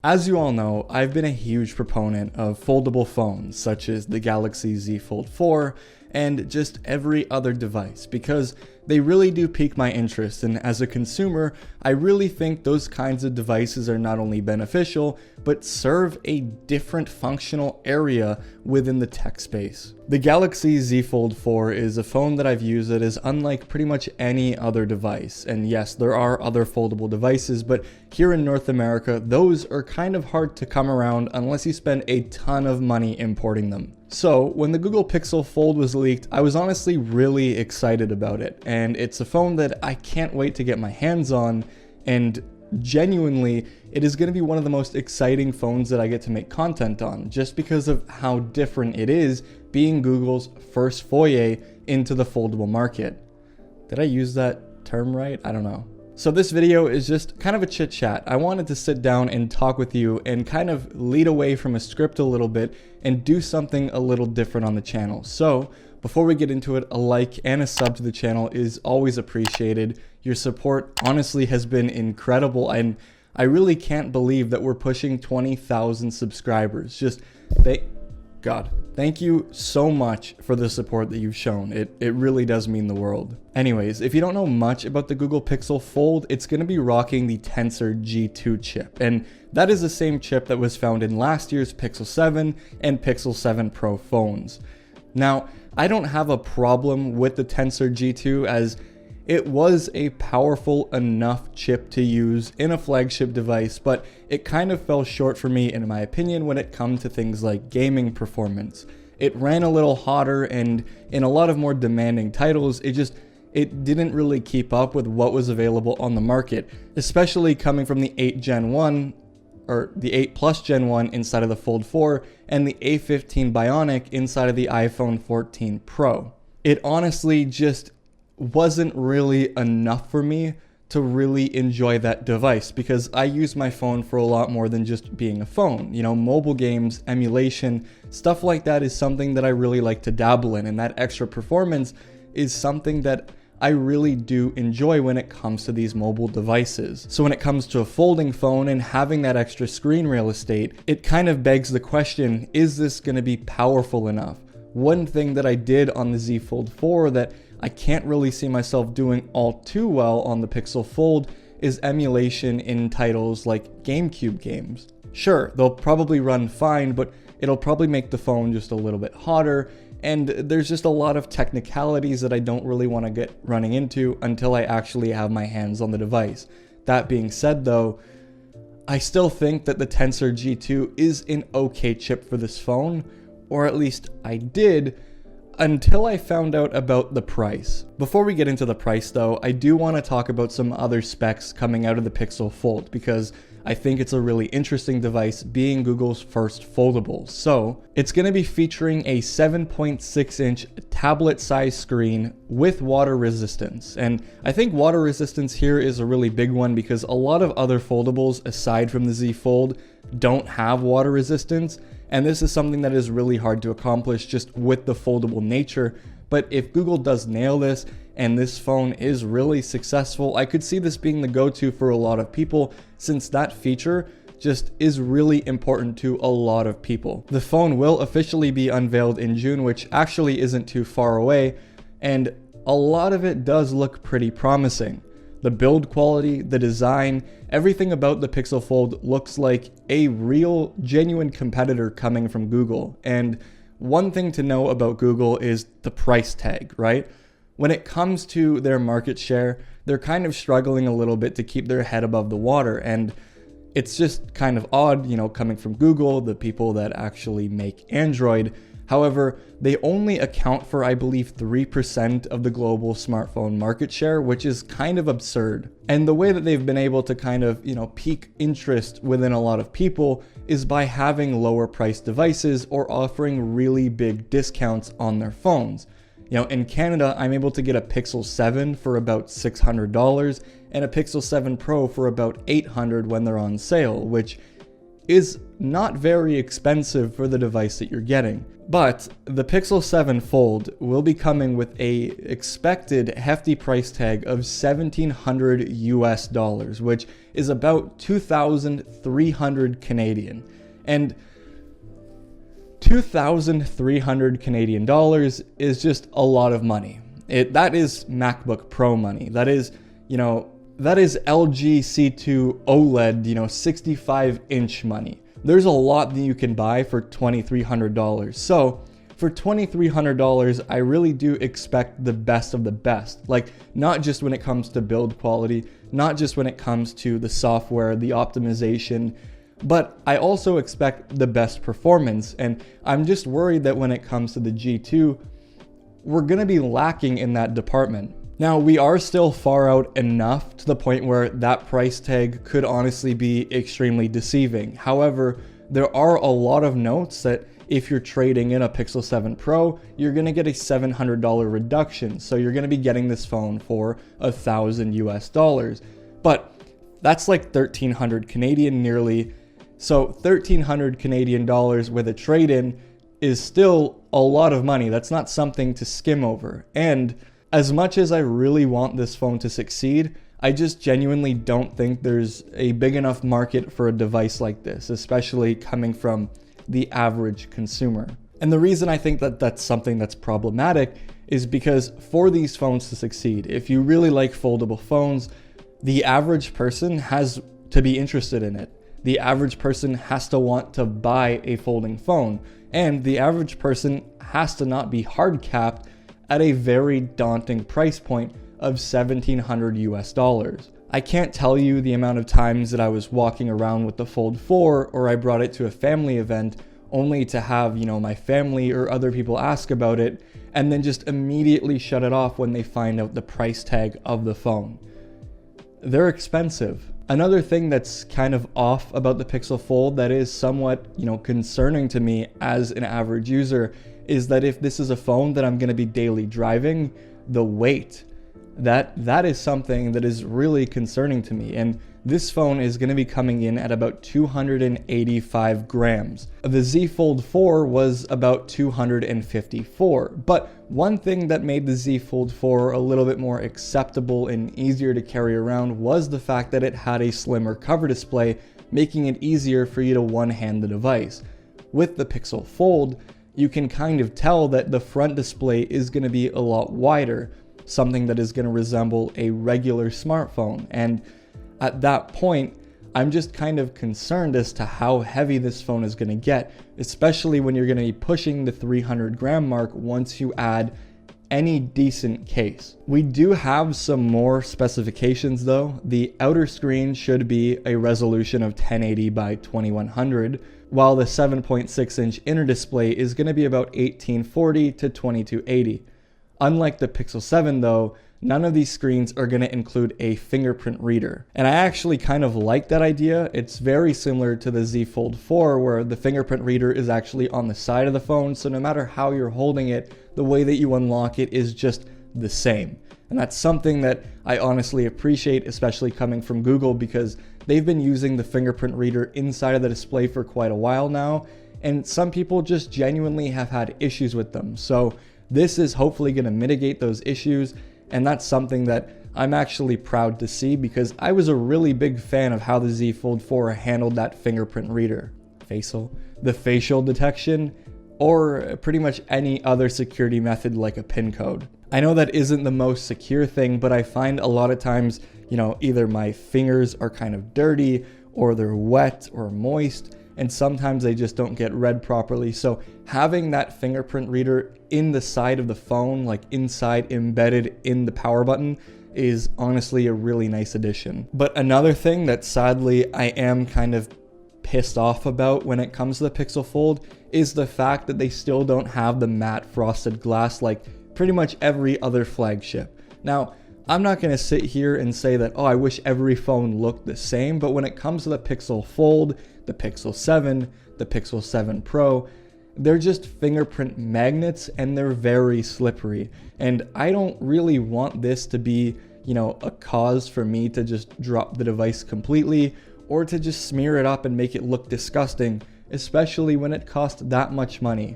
As you all know, I've been a huge proponent of foldable phones such as the Galaxy Z Fold 4 and just every other device because they really do pique my interest, and as a consumer, I really think those kinds of devices are not only beneficial, but serve a different functional area within the tech space. The Galaxy Z Fold 4 is a phone that I've used that is unlike pretty much any other device, and yes, there are other foldable devices, but here in North America, those are kind of hard to come around unless you spend a ton of money importing them. So when the Google Pixel Fold was leaked, I was honestly really excited about it, and it's a phone that I can't wait to get my hands on, and genuinely, it is going to be one of the most exciting phones that I get to make content on, just because of how different it is being Google's first foray into the foldable market. Did I use that term right? I don't know. So this video is just kind of a chit chat. I wanted to sit down and talk with you and kind of lead away from a script a little bit and do something a little different on the channel. So before we get into it, a like and a sub to the channel is always appreciated. Your support honestly has been incredible, and I really can't believe that we're pushing 20,000 subscribers. Just thank you so much for the support that you've shown. It really does mean the world. Anyways, if you don't know much about the Google Pixel Fold, it's going to be rocking the Tensor G2 chip, and that is the same chip that was found in last year's Pixel 7 and Pixel 7 Pro phones. Now, I don't have a problem with the Tensor G2 as it was a powerful enough chip to use in a flagship device, but it kind of fell short for me in my opinion when it comes to things like gaming performance. It ran a little hotter, and in a lot of more demanding titles, it didn't really keep up with what was available on the market, especially coming from the 8 Gen 1 or the 8 Plus Gen 1 inside of the Fold 4 and the A15 Bionic inside of the iPhone 14 Pro. It honestly just wasn't really enough for me to really enjoy that device because I use my phone for a lot more than just being a phone. You know, mobile games, emulation, stuff like that is something that I really like to dabble in, and that extra performance is something that I really do enjoy when it comes to these mobile devices. So when it comes to a folding phone and having that extra screen real estate, it kind of begs the question, is this going to be powerful enough? One thing that I did on the Z Fold 4 that I can't really see myself doing all too well on the Pixel Fold is emulation in titles like GameCube games. Sure, they'll probably run fine, but it'll probably make the phone just a little bit hotter, and there's just a lot of technicalities that I don't really want to get running into until I actually have my hands on the device. That being said though, I still think that the Tensor G2 is an okay chip for this phone, or at least I did, until I found out about the price. Before we get into the price though, I do want to talk about some other specs coming out of the Pixel Fold because I think it's a really interesting device being Google's first foldable. So it's going to be featuring a 7.6-inch tablet size screen with water resistance. And I think water resistance here is a really big one because a lot of other foldables aside from the Z Fold don't have water resistance. And this is something that is really hard to accomplish just with the foldable nature. But if Google does nail this and this phone is really successful, I could see this being the go-to for a lot of people since that feature just is really important to a lot of people. The phone will officially be unveiled in June, which actually isn't too far away, and a lot of it does look pretty promising. The build quality, the design, everything about the Pixel Fold looks like a real, genuine competitor coming from Google. And one thing to know about Google is the price tag, right? When it comes to their market share, they're kind of struggling a little bit to keep their head above the water. And it's just kind of odd, you know, coming from Google, the people that actually make Android. However, they only account for, I believe, 3% of the global smartphone market share, which is kind of absurd. And the way that they've been able to kind of, you know, pique interest within a lot of people is by having lower priced devices or offering really big discounts on their phones. You know, in Canada, I'm able to get a Pixel 7 for about $600 and a Pixel 7 Pro for about $800 when they're on sale, which is not very expensive for the device that you're getting. But the Pixel 7 Fold will be coming with a expected hefty price tag of $1,700 US, which is about 2,300 Canadian. And 2,300 Canadian dollars is just a lot of money. That is MacBook Pro money. That is, that is LG C2 OLED, 65-inch money. There's a lot that you can buy for $2,300. So for $2,300, I really do expect the best of the best. Like, not just when it comes to build quality, not just when it comes to the software, the optimization, but I also expect the best performance. And I'm just worried that when it comes to the G2, we're gonna be lacking in that department. Now, we are still far out enough to the point where that price tag could honestly be extremely deceiving. However, there are a lot of notes that if you're trading in a Pixel 7 Pro, you're gonna get a $700 reduction. So you're gonna be getting this phone for $1,000 US. But that's like 1,300 Canadian nearly. So 1,300 Canadian dollars with a trade-in is still a lot of money. That's not something to skim over. And as much as I really want this phone to succeed, I just genuinely don't think there's a big enough market for a device like this, especially coming from the average consumer. And the reason I think that that's something that's problematic is because for these phones to succeed, if you really like foldable phones, the average person has to be interested in it. The average person has to want to buy a folding phone, and the average person has to not be hard capped at a very daunting price point of $1,700 US. I can't tell you the amount of times that I was walking around with the Fold 4 or I brought it to a family event only to have, my family or other people ask about it and then just immediately shut it off when they find out the price tag of the phone. They're expensive. Another thing that's kind of off about the Pixel Fold that is somewhat, concerning to me as an average user is that if this is a phone that I'm going to be daily driving, the weight, that is something that is really concerning to me. And this phone is going to be coming in at about 285 grams. The Z Fold 4 was about 254. But one thing that made the Z Fold 4 a little bit more acceptable and easier to carry around was the fact that it had a slimmer cover display, making it easier for you to one-hand the device. With the Pixel Fold, you can kind of tell that the front display is going to be a lot wider, something that is going to resemble a regular smartphone. And at that point, I'm just kind of concerned as to how heavy this phone is going to get, especially when you're going to be pushing the 300 gram mark once you add any decent case. We do have some more specifications though. The outer screen should be a resolution of 1080 by 2100, while the 7.6 inch inner display is going to be about 1840 to 2280. Unlike the Pixel 7 though, none of these screens are going to include a fingerprint reader. And I actually kind of like that idea. It's very similar to the Z Fold 4 where the fingerprint reader is actually on the side of the phone, so no matter how you're holding it, the way that you unlock it is just the same. And that's something that I honestly appreciate, especially coming from Google, because they've been using the fingerprint reader inside of the display for quite a while now, and some people just genuinely have had issues with them. So this is hopefully going to mitigate those issues, and that's something that I'm actually proud to see because I was a really big fan of how the Z Fold 4 handled that fingerprint reader. The facial detection, or pretty much any other security method like a PIN code. I know that isn't the most secure thing, but I find a lot of times, either my fingers are kind of dirty or they're wet or moist, and sometimes they just don't get read properly. So having that fingerprint reader in the side of the phone, like inside embedded in the power button, is honestly a really nice addition. But another thing that sadly I am kind of pissed off about when it comes to the Pixel Fold is the fact that they still don't have the matte frosted glass like pretty much every other flagship. Now, I'm not going to sit here and say that, I wish every phone looked the same, but when it comes to the Pixel Fold, the Pixel 7, the Pixel 7 Pro, they're just fingerprint magnets and they're very slippery. And I don't really want this to be, a cause for me to just drop the device completely or to just smear it up and make it look disgusting, especially when it costs that much money.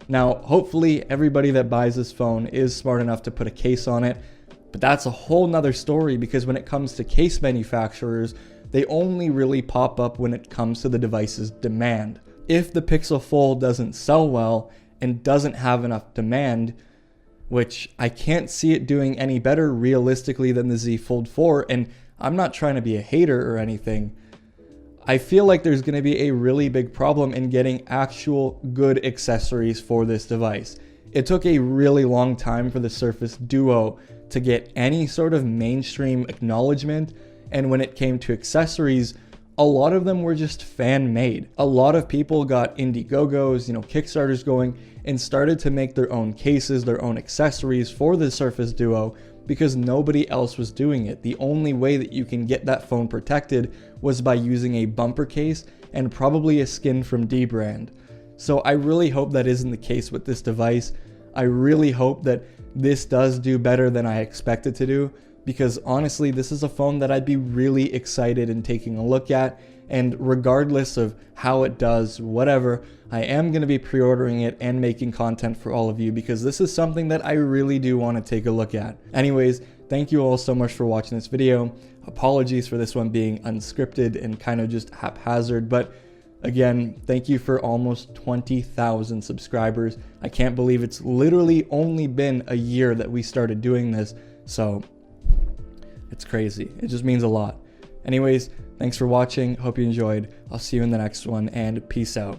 Now, hopefully everybody that buys this phone is smart enough to put a case on it, but that's a whole nother story, because when it comes to case manufacturers, they only really pop up when it comes to the device's demand. If the Pixel Fold doesn't sell well and doesn't have enough demand, which I can't see it doing any better realistically than the Z Fold 4, and I'm not trying to be a hater or anything, I feel like there's going to be a really big problem in getting actual good accessories for this device. It took a really long time for the Surface Duo to get any sort of mainstream acknowledgement, and when it came to accessories, a lot of them were just fan-made. A lot of people got Indiegogos, Kickstarters going, and started to make their own cases, their own accessories for the Surface Duo, because nobody else was doing it. The only way that you can get that phone protected was by using a bumper case and probably a skin from dbrand. So I really hope that isn't the case with this device. I really hope that this does do better than I expect it to do, because honestly, this is a phone that I'd be really excited in taking a look at, and regardless of how it does, whatever, I am going to be pre-ordering it and making content for all of you, because this is something that I really do want to take a look at. Anyways, thank you all so much for watching this video. Apologies for this one being unscripted and kind of just haphazard, but again, thank you for almost 20,000 subscribers. I can't believe it's literally only been a year that we started doing this, so it's crazy. It just means a lot. Anyways, thanks for watching. Hope you enjoyed. I'll see you in the next one, and peace out.